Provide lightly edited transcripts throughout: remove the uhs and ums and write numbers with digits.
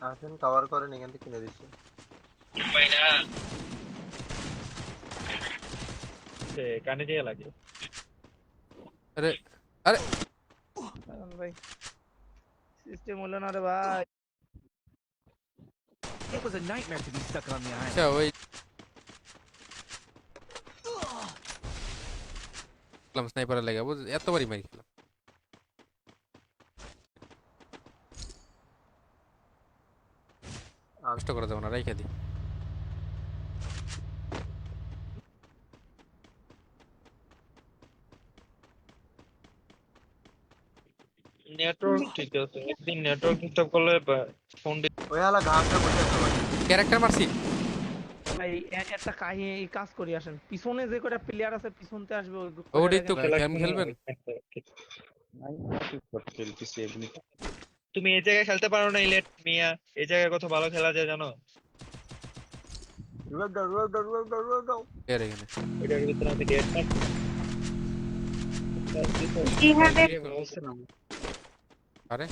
আসেন কভার করেন, এখান থেকে কিনে দিচ্ছি। ভাই না কানে দিয়ে লাগে। আরে আরে ভাই সিস্টেম হলো না রে ভাই। It was a nightmare to be stuck on the island. আচ্ছা ওই স্নাইপারের লাগে বুঝ এতবারই মারি খেলাম। কষ্ট করা যাবে না, রাইখা দিই। নেটওয়ার্ক ঠিক আছে, একদিন নেটওয়ার্ক ডিস্টার্ব করলে ফোন ওই হালা ঘাসটা বসে আছে ভাই। ক্যারেক্টার মারছি। ভাই একটা কাজ করি, আসেন পিছনে যে কটা প্লেয়ার আছে পিছনতে আসবে ওটাই তো গেম খেলবেন। তুমি এই জায়গায় খেলতে পারো না ইলেট মিয়া, এই জায়গায় কত ভালো খেলা যায় জানো? রিভাইভ দাও, রিভাইভ দাও, রিভাইভ দাও, রিভাইভ দাও। এর এখানে এটার ভিতরে আমি ডেট না আরে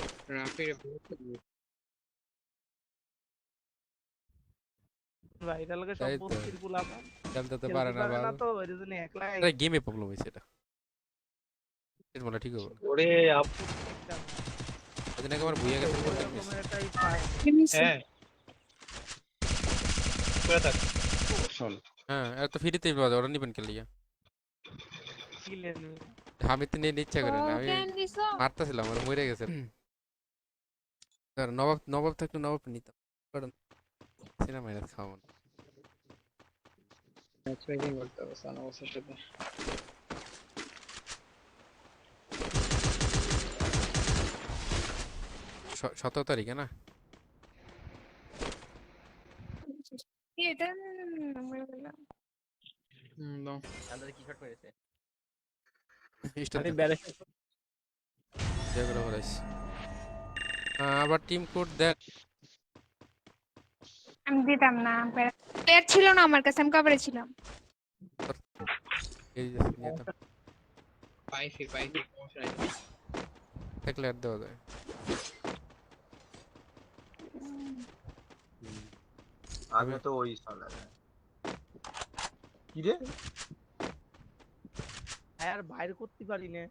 ভাই এটা লাগে সব তাই তো। বস্তির গুলা খেলতে তো খেলতে পারে না পারে না বাল। তো এর জন্য একলা আরে গেমে প্রবলেম হইছে এটা। এর বলা ঠিক হবে না। ওরে ওদিন একবার ভুইয়া গেছে বলতে এরকমের একটাই পায়। হ্যাঁ করে থাক হ্যাঁ এত ফ্রিতেই পাওয়া যায়, ওরা নিবেন কে লিয়া? কিলেন। আমি তো নিয়ে ইচ্ছা করে না, আমি মারতেছিলাম আর মরে গেছে। আর নবাব নবাব থাকলে নবাব নিতাম, কারণ সিনেমা এটা খাওয়া না। স- 17 তারিখে না? এটা ইস্টার আমি দেখ, ব্যারে যেগুলো বলেছি। আবার টিম কোড দেখ। আমি দিতাম না, প্লেয়ার ছিল না আমার কাছে, আমি কভারে ছিলাম। এই যে নিয়ে তো দেখলে আর দেওয়া যায়। আমি তো ওই সালা কি রে আর বাইরে করতে পারি না,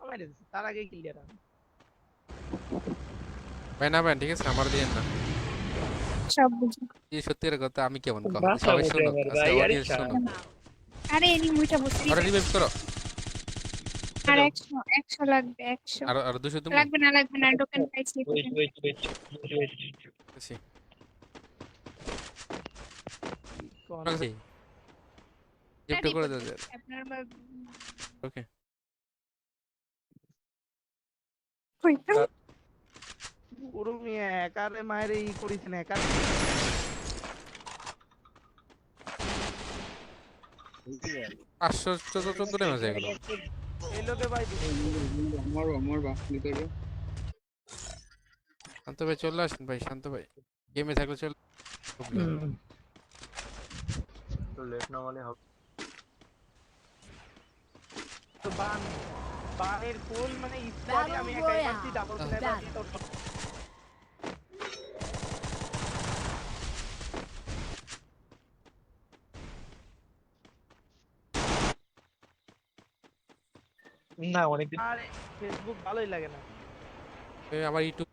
আমার তার আগে ক্লিয়ার আমি ভাই না ভাই ঠিক আছে, আমার দিয়ে না। সব বুঝি। এই সত্যিকার কথা আমি কেমন কথা বাসা সবাই বসে শুনো, আমার আচ্ছা ভাই, আরে অডিয়েন্স শালা। শুনো। আরে এনি মুইটা বসছি। আরে রিভাইভ করো। আর 100 লাগবে, 100 আর আর 200 তুমি লাগবে না টোকেন পাইছি। ওয়েট ওয়েট ওয়েট ওয়েট বেশি কোন ওকে গিফট করে দাও। আপনার ওকে পুরো মিয়া একারে মায়েরে ই করিছেন একা 514 ড্যামেজ হয়ে গেল। এই লোকে ভাই শান্ত ভাই চলে আসেন ভাই, শান্ত ভাই গেমে থাকলে চল। তো লেট না হলে হবে। তো বানের ফুল মানে স্কোয়াডে আমি একাই মারছি, ডাবল স্নাইপার দিয়ে তোর না অনেকদিন আর ফেসবুক ভালোই লাগে না। আমার ইউটিউব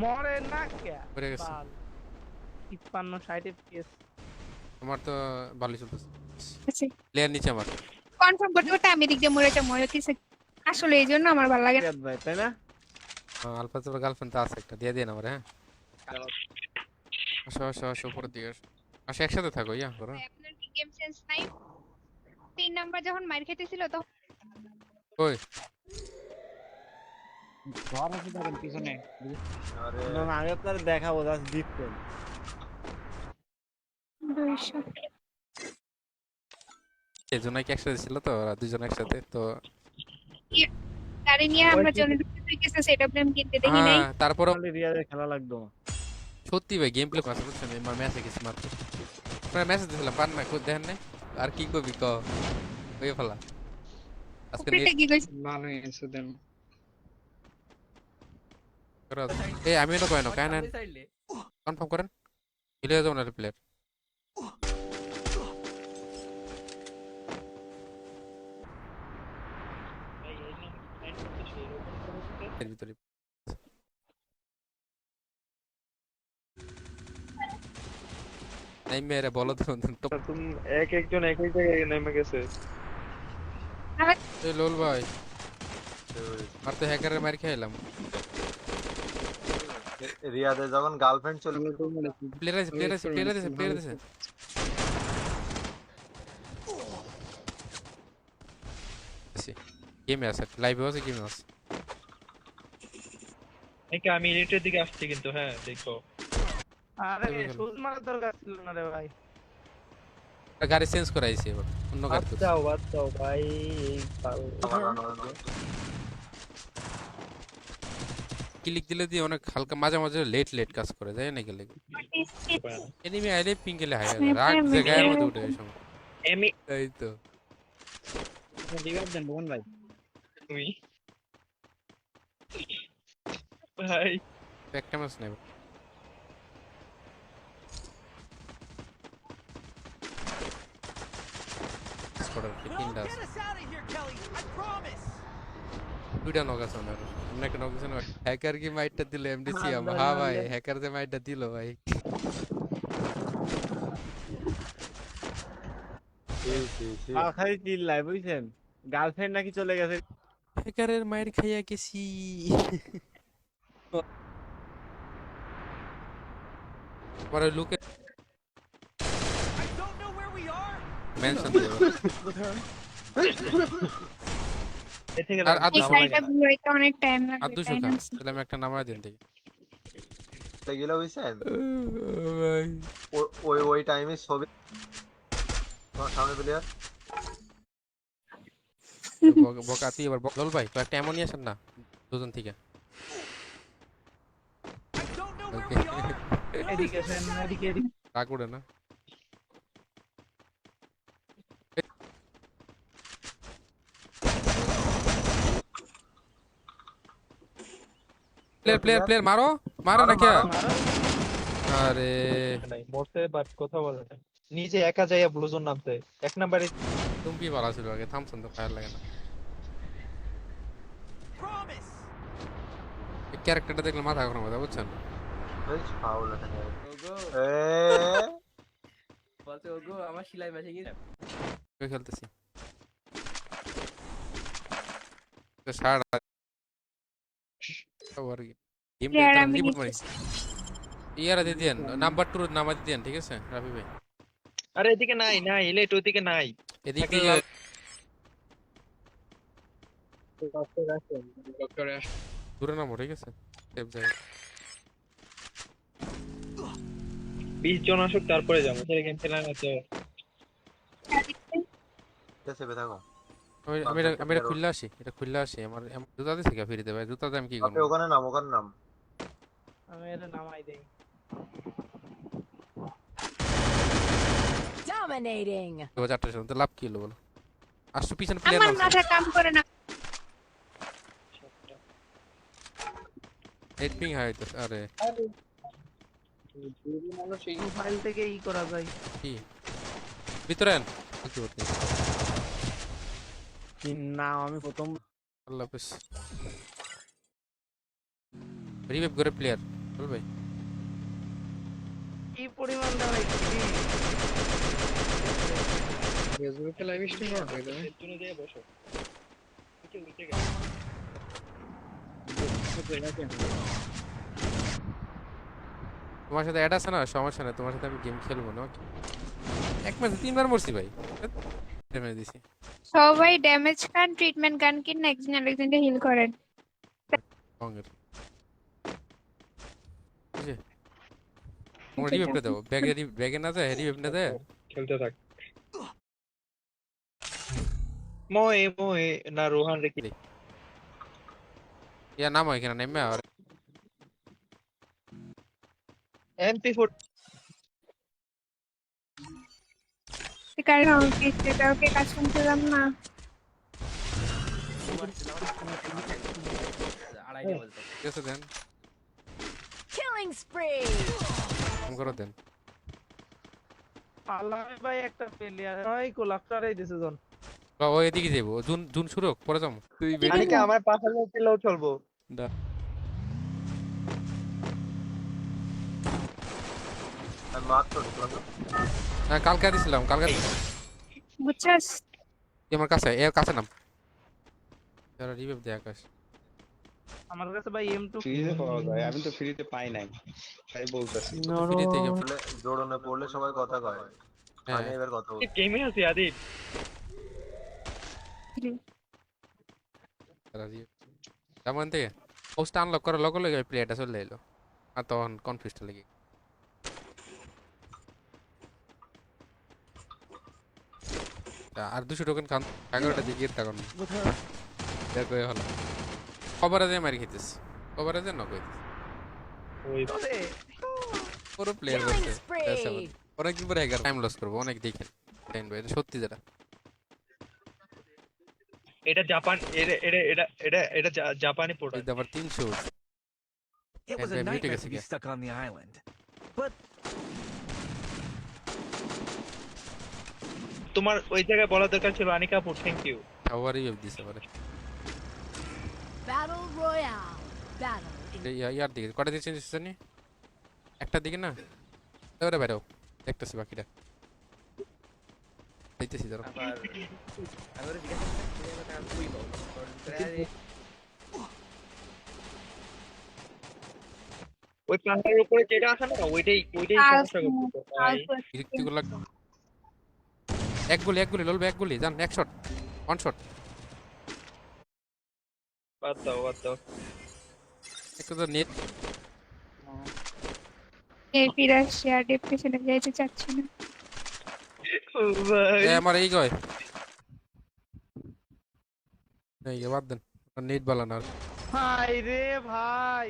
মরে না কে পড়ে গেছে। বাল 55-60 এফপিএস আমার তো ভালোই চলতেছে। আচ্ছা প্লেয়ার নিচে আমার। কনফার্ম করতে করতে আমি দিক দিয়ে মরে গেছি আসলে, এই জন্য আমার ভালো লাগে না। ভাই তাই না? আলফা তোর গার্লফ্রেন্ড তো আছে একটা, দিয়ে দিন আমার। হ্যাঁ আসো আসো আসো উপরে দিয়ে আসো, আসো একসাথে থাকো ইয়া করো। ভাই, আপনার কি গেম সেন্স নাই? 3 নাম্বার যখন মার খেতেছিল তখন ওই আরে না আমি আপনার দেখাবো জাস্ট ডিফারেন্ট 200 দুজন নাকি একসাথে ছিল তো, ওরা দুজন একসাথে তো। গাড়ি নিয়ে আমরা চলে ঢুকতে গেছে, সেটা আমি কিনতে দেখি নাই। তারপর রিয়ালে খেলা লাগতো না। সত্যি ভাই গেম প্লে পাস করছেন, আমার ম্যাচে গেছি মাত্র। আপনারা মেসেজ দিয়েছিলাম পান না, খোঁজ দেখেন নাই। আর কি করবি ক হয়ে ফেলা আজকে উপরেটা কি কইছ? ভালো হয়েছে দেন এই আমি তো কয় না কেন সামনে সাইডলে কনফার্ম করেন হিলে যাও না প্লেয়ার এর ভিতরে নাই মেরে বলো তো তুমি এক একজন এক এক জায়গায় নেমে গেছে এই লোল ভাই আর তো হ্যাকারের মার খেলাম রিয়াদে যখন গার্লফ্রেন্ড চলে প্লেয়ার আছে প্লেয়ার আছে গেমে আছে লাইভে আছে গেমে আছে নাকি আমি এলিটের দিকে আসছি কিন্তু হ্যাঁ দেখো আরে সুজ মারার দরকার ছিল না রে ভাই গাড়ি চেঞ্জ করাইছি এবার অন্য গাড়ি তো বাচ্চাও ভাই এই ক্লিক দিলে দিয়ে অনেক হালকা মাঝে মাঝে লেট কাজ করে যায় না গেলে এনিমি আইলে পিঙ্কেলে হাই রাগ জায়গায় মধ্যে উঠে এই সময় এমি এই তো দিগার দেন বোন ভাই তুমি ভাই একটা ম্যাচ নেব স্কোয়াডার তিনটা আছে Get us out of here, Kelly. I promise. দুইটা নক আছে না অন্য একটা নক আছে না হ্যাকার কি মাইটটা দিল এমডিসি হ্যাঁ ভাই হ্যাকার যে মাইটটা দিল ভাই খালি চিল্লাই বুঝছেন গার্লফ্রেন্ড নাকি চলে গেছে হ্যাকারের মাইর খাইয়া গেছি পরে লুকে I don't know where we are. Mention দেব এ থেকে আর এই সাইডটা ঘুরাইতে অনেক টাইম আর লাগবে 200 তাই খা না? তাহলে আমি একটা নামায় দিন দেখি গেলে বুঝছেন ভাই ওই টাইমে ছবি তোমার সামনে প্লেয়ার বকাতি এবার বল ভাই কয়েকটা এমনই আসেন না দুজন থেকে I don't know where Okay. we are. এদিকে আসেন এদিকে রাগ উড়ে না প্লেয়ার মারো না কে আরে নাই মরতে বাট কথা বলে না নিজে একা যাইয়া ব্লুজন নামতে এক নম্বরে তুমি ভালো ছিল আগে থামছেন তো ফায়ার লাগে না Promise. এই ক্যারেক্টারটা দেখলে মাথা গরম হয়ে যায় বুঝছেন ফাউল এখানে ওগো এ বলতে ওগো আমার সেলাই মেশিন কি আমি খেলতেছি তো সারা আর গেম Player দেখতে আমি রিপোর্ট মারি নিচ্ছি। ইয়ারা দিয়ে দেন নাম্বার 2 নাম্বার দিয়ে দেন ঠিক আছে রাফি ভাই আরে এদিকে নাই নাই এলিট ওইদিকে নাই এদিকে দূরে নামো ঠিক আছে সেভ জায়গা 20 জন আসুক তারপরে যাবো তাহলে গেম খেলা না তো চেপে থাকো আমি এটা খুললে আসি আমার জুতা দিছে কে ফিরে দেবে জুতা দাম কি আপনি করব ওখানে নাম আমি এটা নামাই দেই Dominating. তো চারটার সময় তো লাভ কি হলো বলো আসছো পিছনে প্লেয়ার আমার নামছে মাথা কাম করে না। হেড পিং হাই তো আরে ফাইল থেকে ই করা যায় কি ভিতরে আন কি করতে না আমি প্রথম আল্লাহ হাফেজ রিভাইভ করে প্লেয়ার বল ভাই কি পরিমাণ দাঁড়াই ফেসবুকে লাইভ স্ট্রিম করো তুমি দিয়ে বসো উঠে গেছে তোমার সাথে অ্যাড আছে না সমস্যা নেই তোমার সাথে আমি গেম খেলবো না এক ম্যাচ 3 বার মরছি ভাই ড্যামেজ দিছি সবাই ড্যামেজ খান ট্রিটমেন্ট গান কিন না একজন আরেকজনকে হিল করেন। বঙ্গের বুঝে তোমার রিভাইভটা দাও ব্যাগে না যায় রিভাইভ না দেয় খেলতে থাক মোয়ে না রোহান রেখে ইয়া নাম এখানে নেমে আর MP4 কারণ আমাকে সেটা ওকে কাজ করছিলাম না। আড়াইটা বলতো ঠিক আছে দেন, Killing spree! ফোন করে দেন। আল্লাহ ভাই একটা প্লেয়ার নয় কোলাপটারই দিছে জন ও এদিকে যাবো, জুন জুন শুরু হোক, পরে যাবো। তুই ঠিক আছে। আনিকা আমার পাশে পেলেও চলবো। আমি মাত্র ঢুকলাম না। হ্যাঁ কালকে দিছিলাম, কালকে বুঝছস? তুই আমার কাছে, এর কাছে নাম। যারা রিভাইভ দেয় আকাশ। আমার কাছে ভাই M2 ফ্রিতে পাওয়া যায়, আমি তো ফ্রিতে পাই নাই, তাই বলতেছি। ফ্রি থেকে আসলে জোড়নে পড়লে সবাই কথা কয়। হ্যাঁ আমি এবার কথা বল। গেমে আছে আদিত। যারা রিভাইভ তেমন থেকে পোস্ট আনলক করার লগে লগে প্লেয়ারটা চলে এলো, আর তখন কনফিউজটা লেগে আর 200 টোকেন খান 11টা দিকে তখন দেখো হলো খবরে যে মারি খেতেছ, খবরে যে নক হইতেছে ওরে পুরো প্লেয়ার Killing করছে। spree! অনেকদিন পরে একবার টাইম লস করবো, অনেক দেখেন টাইম ভাই, এটা সত্যি যেটা এটা জাপান এটা জাপানি প্রোডাক্ট। এই আবার 300 It was a Yeah, nightmare muted to be again. stuck on the island. But তোমার ওই জায়গায় বলা দরকার ছিল আনিকা আপু, থ্যাংক ইউ। আবার রিভাইভ দিছে পারে Battle Royale! Battle in এই ইয়ার দিকে কটা দিয়েছে জানি, একটা দিকে না এবারে বাইরেও দেখতেছি বাকিটা দেখতেছি ধরো। ওই পাহাড়ের উপরে যেটা আছে না ওইটাই সমস্যা করতেছে ভাই। বিরক্তিকর লাগ এক গুলি ললবে, এক গুলি জান, এক শট ওয়ান শট বাদ দাও। একটা তো নেট এই পিরাস শেয়ার ডিপ্রেশনে যাইতে চাচ্ছি না। ভাই আমার এই গয় এই বাদ দেন, নেট বালা না ভাই রে ভাই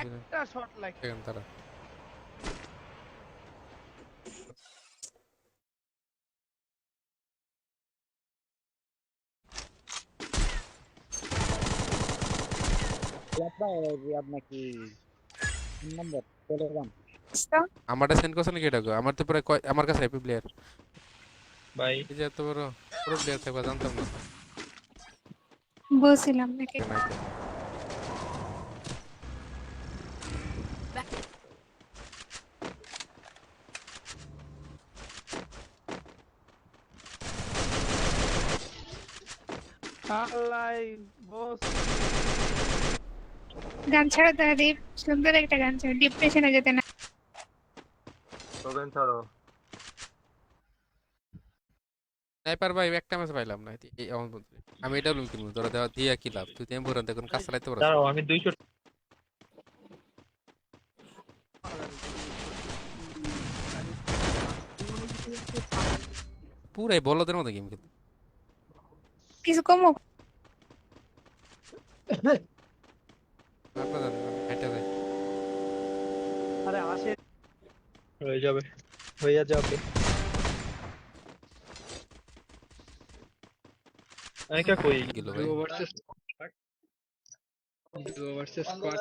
একটা শট লাগে দেখেন তারা তো আমারটা সেন্ড করছে নাকি এটা গো? আমার তো পুরো আমার কাছে হ্যাপি প্লেয়ার, ভাই এই যে এত বড় পুরো প্লেয়ার থাকবা জানতাম না। বলছিলাম নাকি আল্লাহ বস গান ছাড়ো তো দীপ, সুন্দর একটা গান ছাড়ো, ডিপ্রেশনে যেতে না। টোকেন ছাড়ো। স্নাইপার ভাই একটা ম্যাচ পাইলাম না এই এমন বলতে আমি এটা লুম কিনবো, তোরা দেওয়া দিয়া কি লাভ, তুই তেমন পুরান দেখুন কাজ চালাইতে পারছ দাঁড়াও আমি 200 পুরাই বলদের মতো গেম খেলতে। কিছু কমো। আপনারা জানেন হাইটা যায় আরে আসে হয়ে যাবে। আনিকা কই গেল ভাই। Duo versus squad.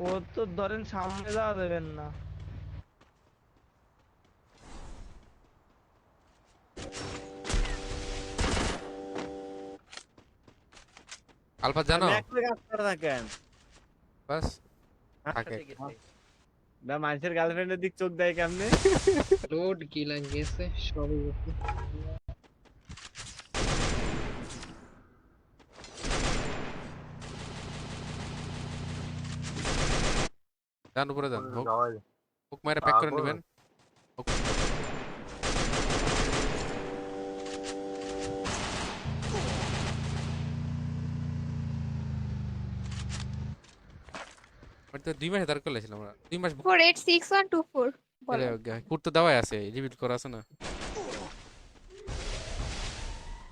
ও তো ধরেন সামনে যাওয়া দেবেন না আলফা জানো কাজ করে থাকেন বাস থাকে না, মানুষের গার্লফ্রেন্ডের দিক চোখ দেয় কেমনে? লোড কি লাগিয়েছে সবই গেছে। জান উপরে যান, হোক যাওয়াই হোক মাইরা প্যাক করে পাগল। নেবেন। তো 2 মাস দাঁড় করলেছিলাম আমরা, 2 মাস 486124 বলো। কুর্তো দেওয়াই আছে, রিপিট করা আছে না।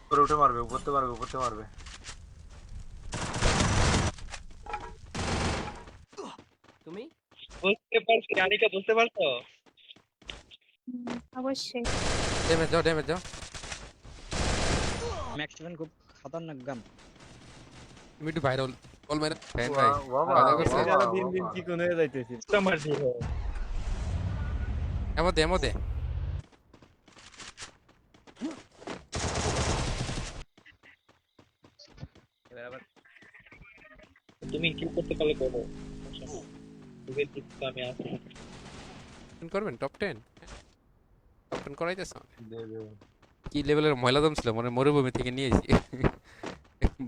উপরে উঠে মারবে, উপরতে মারবে। তুমি বুঝতে পারছি, আনিকা বুঝতে পারছো? অবশ্যই। ড্যামেজ যাও ম্যাক্স 7 খুব খতরনাক গান। তুমি একটু বাইরে বল মেরে ফ্যান ভাই বাবা ভালো করছে। বাবা দিন দিন বাবা। চিকন হয়ে যাইতেছি। আমার জিরো। এমদে এবার আবার তুমি কি করতে পারলে করো, তুমি দিতে আমি আছি। করবেন টপ 10 করাইতেছ দেবে। কি লেভেলের ময়লা দম ছিল মনে হয় মরুভূমি থেকে নিয়েছি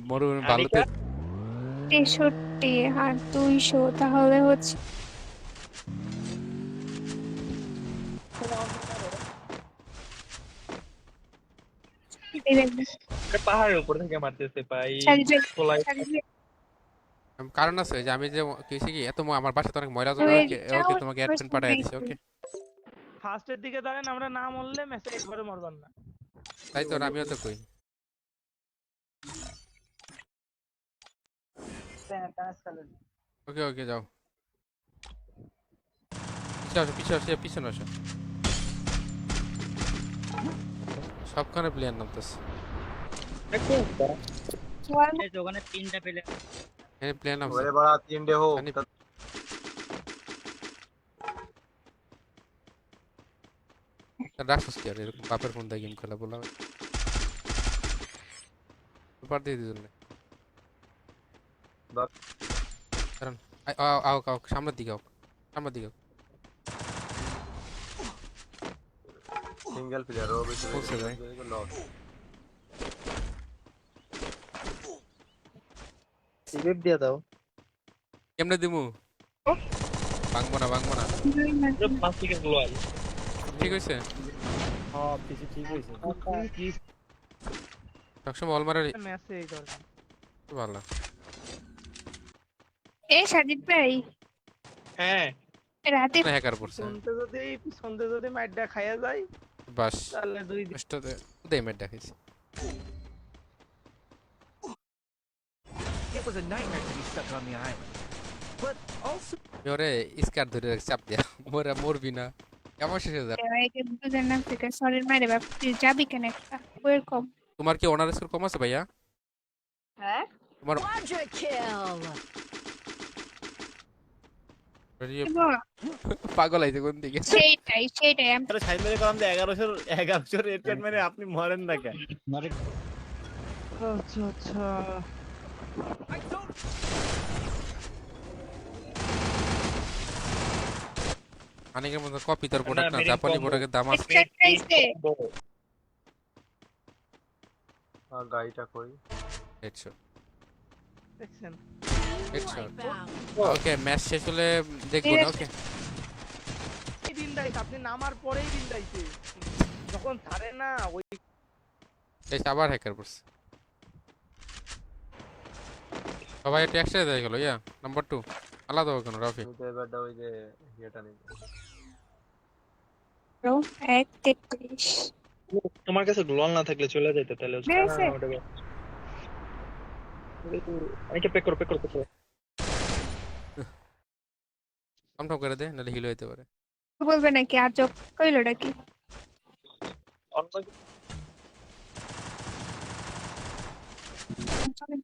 মরুভূমি বালুতে 63 আর 200 তাহলে হচ্ছে এই দেখবেন। এটা পাহাড়ের উপর থেকে মারতেছে ভাই। সাজিদ ভাই, খোলাই সাজিদ ভাই, কারণ আছে যে আমি যে কিছু কি এত আমার বাসাতে অনেক ময়লা জমা ওই ওকে যাও, ওকে তোমাকে অ্যাডমিন পাঠিয়ে দিছি ওকে ফার্স্টের দিকে ধরেন আমরা না মরলে ম্যাচে একবারে মরবার না। তাই তো আমিও তো কই ওকে যাও পিছনে আসো সবখানে প্লেয়ার নামতেছে ওয়াল এই তো ওখানে 3টা পেলে এখানে প্লেয়ার নামছে ওরে বাড়া 3 हो। খানি রাখছিস কি আর এরকম বাপের ফোন দিয়ে গেম খেলা বলা সুপার দিয়ে দিল বাপ। কারণ আও সামনের দিকে আও सिंगल प्लेयर हो बेशक বলছে ভাই लॉस। রিভাইভ দিয়ে দাও। কেমনে দিমু ভাঙবো না পুরো 5 থেকে গ্লোয়াল। ঠিক হইছে হ্যাঁ পিছে ঠিক হইছে। সবসময় অল মারার ম্যাচে এই ধরেন ভালো এ সাজিদ ভাই হ্যাঁ রাতে না হ্যাকার পড়ছে শুনতে যদি মাইটটা খাইয়া যায় বাস তাহলে 2 দিন কষ্টতে উদয় মেট দেখাইছে It was a nightmare to be stuck on the island. But also ওরে স্কার ধরে চাপ দিয়া মরবি না কেমন শেষ হয়ে যাবে ভাই যে বুঝেন না থেকে সরের মারে বাপ তুই যাবি কেন একটা ওয়েলকাম। তোমার কি অনার স্কোর কম আছে ভাইয়া হ্যাঁ তোমার Quadra kill. পাগল আইছে কোন দিকে সেইটাই আমি আরে সাইড মেরে করাম যে 1100 রেড কার্ড মেরে আপনি মরেন না কেন? আচ্ছা আচ্ছা I don't অনেকের মধ্যে কপি তোর না, প্রোডাক্ট না মেরিন জাপানি combo। প্রোডাক্টের দাম আছে এক্সট্রাক্টাইজে हां गाड़ीটা কই হেডশট দেখছেন হেডশট Wipeout. ওকে ম্যাচ শেষ হলে দেখবো না ওকে এই দিন দাইছে আপনি নামার পরেই দিন দাইছে যখন ছাড়ে না ওই এই আবার হ্যাকার পড়ছে সবাই ট্যাক্সে দেয় গেল ইয়া নাম্বার 2 আলাদা হবে কেন রাফি আমি তো এবারটা ওই যে এটা নেই। ব্রো 1:33 তোমার কাছে গ্লোয়াল না থাকলে চলে যাইতে তাহলে বেড়েছে? অনেকে পেক করো কমঠাম করে দে নাহলে হিল হইতে পারে বলবে নাকি আর যোগ কইলোটা কি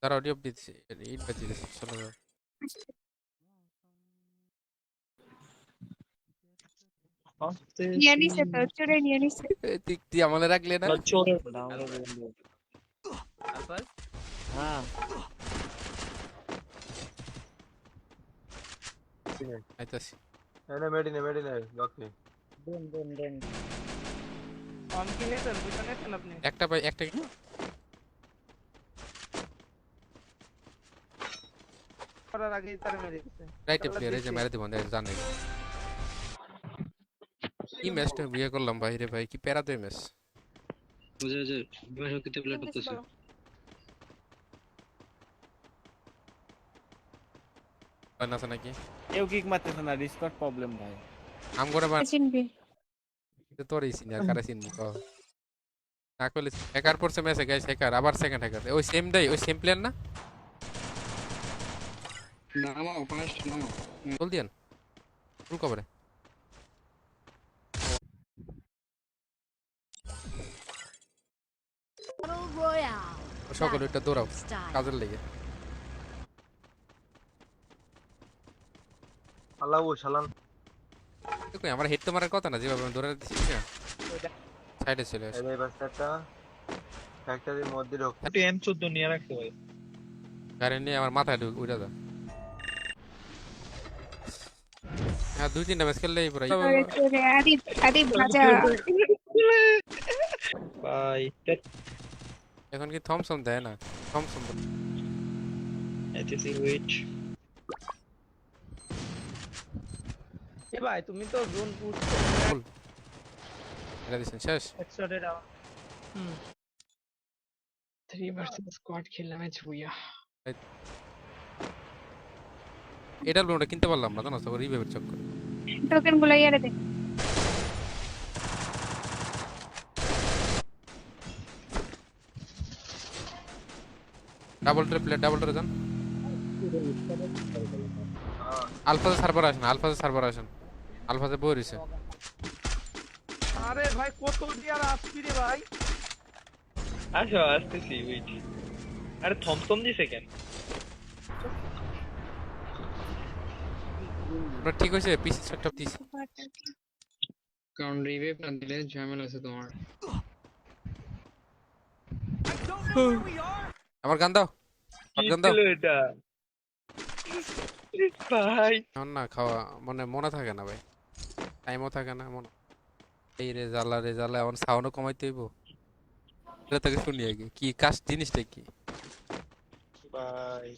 তারা অডিও দিচ্ছে ইট বাজি দিচ্ছে চলো যাও। নিয়ে নিছে তো চুরে নিয়ে নিছে তুই আমাদের রাখলে না হ্যাঁ আইতাছি এনে মেডিনে লকি। দেন অন কিনেছেন দুটো নেছেন আপনি একটা ভাই একটা করার আগেই তার মেরে দিছে রাইট প্লেয়ার এই যে মেরে দিব জানে কি ম্যাচটা বিয়ে করলাম ভাই রে ভাই কি প্যারা দে ম্যাচ বুঝে বিমান শক্তিতে প্লেট করতেছে। প্ল্যান আছে নাকি কেউ কিক মারতেছে না ডিসকর্ড প্রবলেম ভাই। আম করে বার চিনবি তোরই চিনি আর কারে চিনি কও না করলে হ্যাকার পড়ছে ম্যাচে গাইস হ্যাকার আবার সেকেন্ড হ্যাকার ওই সেম ডাই ওই সেম প্লেয়ার না নামাও ফার্স্ট নামাও। বল দিয়ান ফুল কভারে Battle Royale. সকলে এটা দৌড়াও Style. কাজের লেগে আল্লাহ ও শালান দেখো আমার হেড তো মারার কথা না যেভাবে আমি দৌড়াতে দিচ্ছি না সাইডে চলে আসে এই বাচ্চাটা ফ্যাক্টরির মধ্যে ঢোক একটু M14 নিয়ে রাখতে ভাই। গাড়ি নিয়ে আমার মাথায় উঠে দা হ্যাঁ 2-3টা ম্যাচ খেললেই পুরো আদি আদি ভাজা ভাই এখন কি থমসন দেয় না থমসন এটিসি উইচ এ ভাই তুমি তো জোন পুশ এটা দিছেন শেষ হেডশটের আওয়াজ হুম 3 ভার্সেস স্কোয়াড খেললাম ম্যাচ ভুইয়া এটা লোনটা কিনতে পারলাম না জানো তো রিভাইভের চক্কর টোকেন গুলো ইয়ারে দে ডাবল ট্রে যান আলফাজে সার্ভার আসেন আলফাজে বই রইছে আরে ভাই কত দিয়ে আর আসবি রে ভাই আসো আসতেছি উইচ আরে থমথম দিছে কেন ওটা ঠিক হইছে পিসি সেটআপ দিছি কারণ রিভাইভ না দিলে ঝামেলা আছে তোমার I don't know where we are. আমার গান দাও কি গান দাও ছিল এটা ভাই এখন না খাওয়া মনে থাকে না ভাই টাইমও থাকে না মনে এই রে জ্বালা এখন সাউন্ডও কমাইতে হইব এটা থেকে শুনি আগে কি কাজ জিনিসটা কি ভাই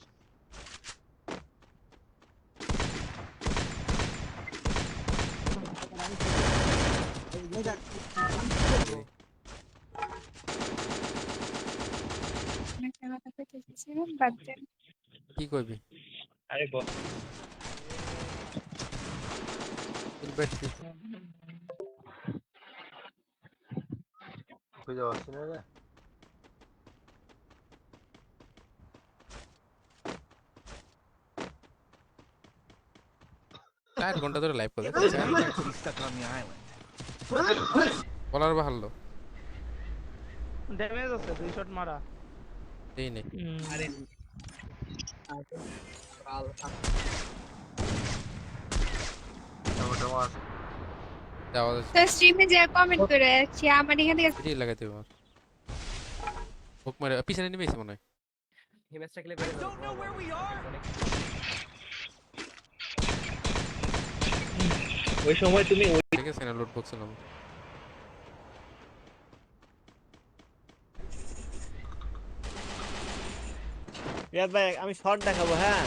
বাদ দে কি কইবি আরে বল ব্যাটারি খুঁজে পাচ্ছি না রে 4 ঘন্টা ধরে লাইভ করে It doesn't look like we'll be stuck on the island. বলার ভালো ড্যামেজ আছে 2 শট মারা এই নেই আরে টমেটো মাছ যাওয়া তো স্ট্রিমে যে কমেন্ট করে সে আমার এখান থেকে যাচ্ছে লাগাইতে হবে হুক মারে পিছনে নেমেছে মনে হয় I don't know where we are. ওই সময় তুমি ঠিক আছে না লোড বক্সে নাম রিয়াদ ভাই আমি শর্ট দেখাবো হ্যাঁ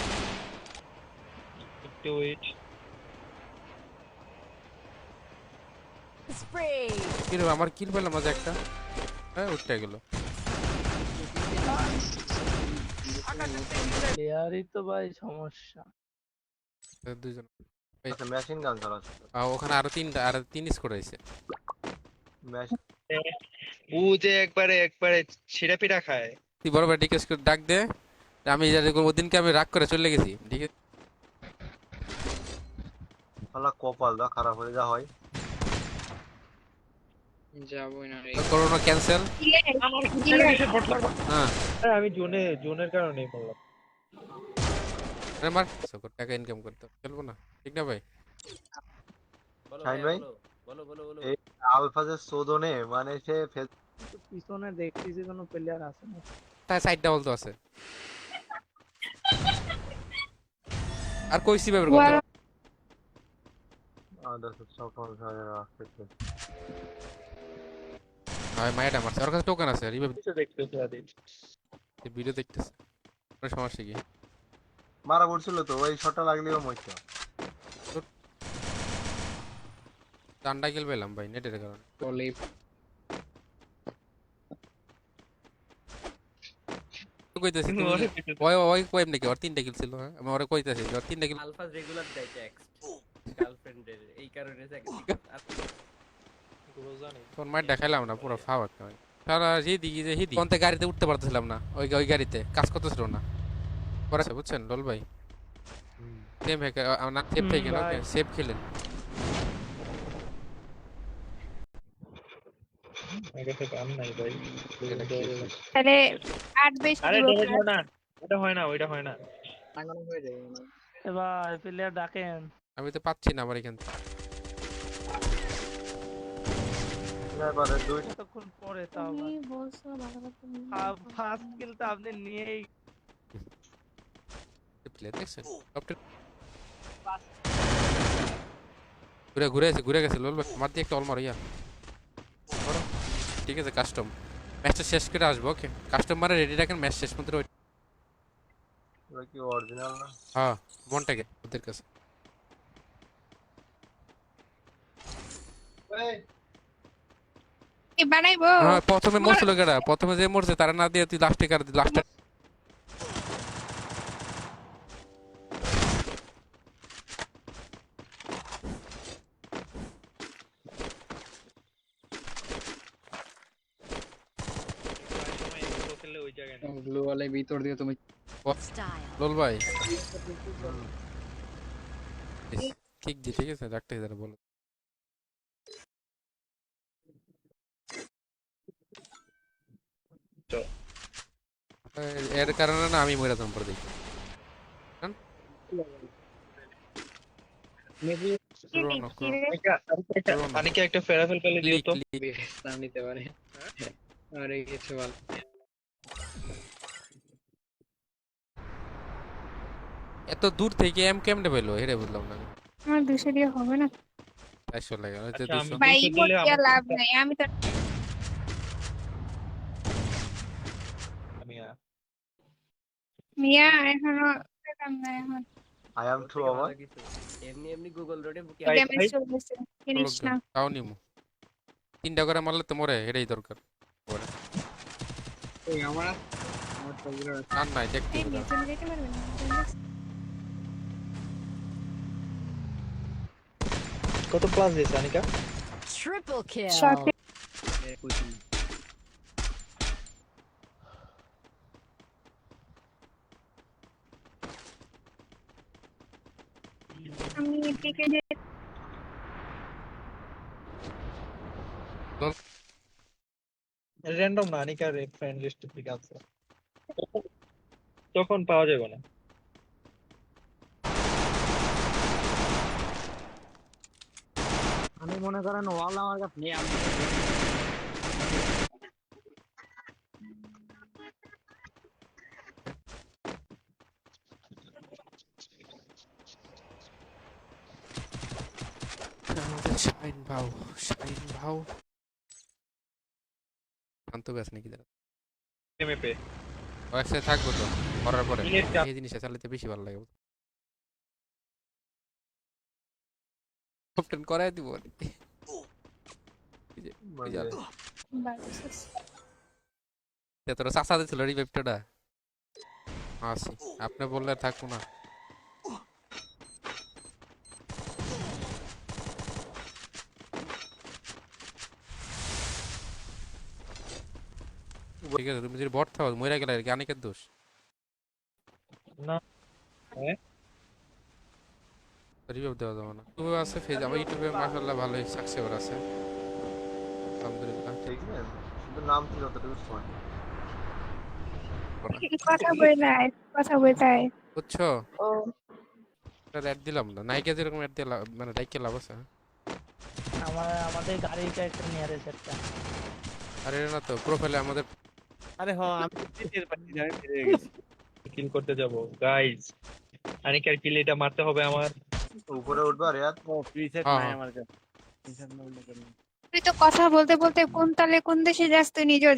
একটু উইচ Spree. কি রে আমার কিল পেলাম আজ একটা হ্যাঁ উঠতে গেল প্লেয়ারই তো ভাই সমস্যা দুইজন আচ্ছা মেশিন গান চালাচ্ছে ওখানে আরো তিন স্কোর হয়েছে মেশিন ও যে একবারে ছিড়া পিড়া খায় তুই বড় ভাই ডিকেস করে ডাক দে আমি ওদিনকে আমি রাগ করে চলে গেছি ঠিক আছে শালা কপাল দা খারাপ হয়ে যা হয় যাবোই না রে করোনা ক্যান্সেল হ্যাঁ আমি জোনের কারণেই বললাম আরে মার টাকা ইনকাম করতে চলবো না ঠিক না ভাই শাইন ভাই এই আলফাজের সোদনে মানে সে পিছনে দেখতেছি কোনো প্লেয়ার আছে না তাই সাইড ডাবল তো আছে আর কইছি ব্যাপার কথা আদার সব সমস্যা আসছে ভাই মাইটা মারছে ওর কাছে টোকেন আছে রিভাইভ কিছু দেখতেছি আদিল ভিডিও দেখতেছে কোনো সমস্যা কি মারা পড়ছিল তো ওই শটটা লাগলেও মইতো ডান্ডা কিল পেলাম ভাই নেটের কারণে বলে কইতেছি তুমি ওই কইম নাকি ওর 3টা কিল ছিল হ্যাঁ আমি ওরে কইতাছি ওর 3টা কিল আলফা রেগুলার দেয় টেক্সট গার্লফ্রেন্ডের এই কারণে তোর মাইট দেখাইলাম না পুরো ফাও একটা সারা হিদি কোনতে গাড়িতে উঠতে পারতেছিলাম না ওই গাড়িতে কাজ করতেছিল না পরে বুঝছেন ডল ভাই সেম হ্যাকার না সেফ থেকে না সেফ খেলেন আমার কাছে গান নাই ভাই। এটা কি? তাহলে 8 বেশি আরে দিব ড্যামেজ হয় না, ওটা হয় না, ওইটা হয় না। লাগানো হয়ে যায় মনে হয়। এবার প্লেয়ার ডাকেন। আমি তো পাচ্ছি না আমার এখান থেকে। স্নাইপারের দুইটা কতক্ষণ পরে তাও তুমি বলছো ভালো কথা ফার্স্ট কিল তো আপনি নিয়েই প্লেয়ার দেখছেন কপ্টার ঘুরে গেছে লোল ভাই মার দিয়ে একটা অল মারো ইয়া করো। ঠিক আছে কাস্টম ম্যাচটা শেষ করে আসবো ওকে কাস্টম মারে রেডি রাখেন ম্যাচ শেষ পর্যন্ত wait- এগুলো কি অরিজিনাল না? হ্যাঁ মনটাকে ওদের কাছে কি বানাইবো? হ্যাঁ প্রথমে মরছিল কেডা প্রথমে যে মরছে তারা না দিয়ে তুই লাস্টে কার লাস্টে সময় এগুলো খেললে ওই জায়গায় না। ব্লু ওয়ালের ভিতর দিয়ে তুমি Style. লোল ভাই ঠিক জি ঠিক আছে রাখতে যারা বলো এর কারণে না আমি মরে যাম পরে দেখি মেবি কি দেখছি রে? আনিকা একটা ফেরাফেল পেলে দিও তো। ইসলাম নিতে পারে আরে কিছু ভালো এত দূর থেকে এম কেমনে পেলো হেরে বুঝলাম না আমার 200 দিয়ে হবে না। 400 লাগে হয়তো আচ্ছা, 200 ভাই 200 ইমোট দিলে দিয়ে আমার- লাভ নাই। আমি তো আমি মিয়া এখনো পেলাম না এখন। I am too over. ভাই, ড্যামেজ ভাই। চলতেছে। জিনিস না। তাও নিমু 3টা করে মারলে তো মরে এটাই দরকার পরে ওই আমার তো এগুলো আর নাই দেখতে এই হবে নিয়ে চলে যেতে পারবেন না। কত প্লাস দিয়েছে আনিকা? Triple kill. Shot কইছি আমি টিকে যে র্যান্ডম না, আনিকার ফ্রেন্ড লিস্ট থেকে আছে। তখন পাওয়া যাবে না। আমি মনে করেন ওয়াল আমার কাছে নেই আমি শাইন ভাও শান্ত ব্যাস নাকি দাঁড়া এমএপে ও একসাথে থাকবো তো করার পরে Minute টা- এই জিনিসটা চালাতে বেশি ভালো লাগে ক্যাপ্টেন করাই দিব মানে তোরা চাচা দিছিল রিভাইভটা আসি আপনি বললে থাকবো না ঠিক আছে তুমি যদি বট থাও মরে গেলে আর কি অনেকের দোষ না হ্যাঁ রিভাইভ দেওয়া যাবে না ইউটিউবে আছে ফেজ আমার ইউটিউবে মাশাআল্লাহ ভালোই সাকসেসর আছে আলহামদুলিল্লাহ ঠিক না কিন্তু নাম কি যতটুকু সময় কথা বলতাই বুঝছো ও অ্যাড দিলাম না নাইকে যেরকম অ্যাড দিলাম মানে লাইকে লাভ আছে আমাদের গাড়িটা একটা নিয়ে রেছে একটা। আরে না তো প্রোফাইলে আমাদের আরে হ্যাঁ আমি টের পাচ্ছি না, আমি ফিরে গেছি। কিল করতে যাব গাইস। আনিকার কিল এটা মারতে হবে আমার। উপরে উঠবা রিয়াদ ও প্রিসেট হ্যাঁ, নাই হ্যাঁ। আমার কাছে প্রিসেট নাই তুই তো কথা বলতে বলতে কোন তালে কোন দেশে যাস তুই নিজেও